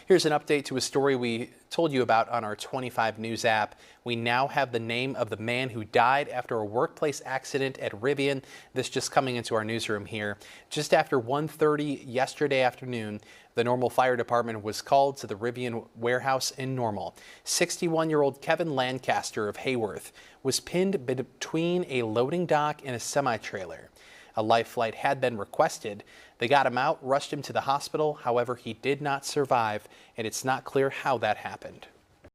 Here's an update to a story we told you about on our 25 News app. We now have the name of the man who died after a workplace accident at Rivian. This just coming into our newsroom here. Just after 1:30 yesterday afternoon, the Normal Fire Department was called to the Rivian warehouse in Normal. 61-year-old Kevin Lancaster of Hayworth was pinned between a loading dock and a semi-trailer. A life flight had been requested. They got him out, rushed him to the hospital. However, he did not survive, and it's not clear how that happened.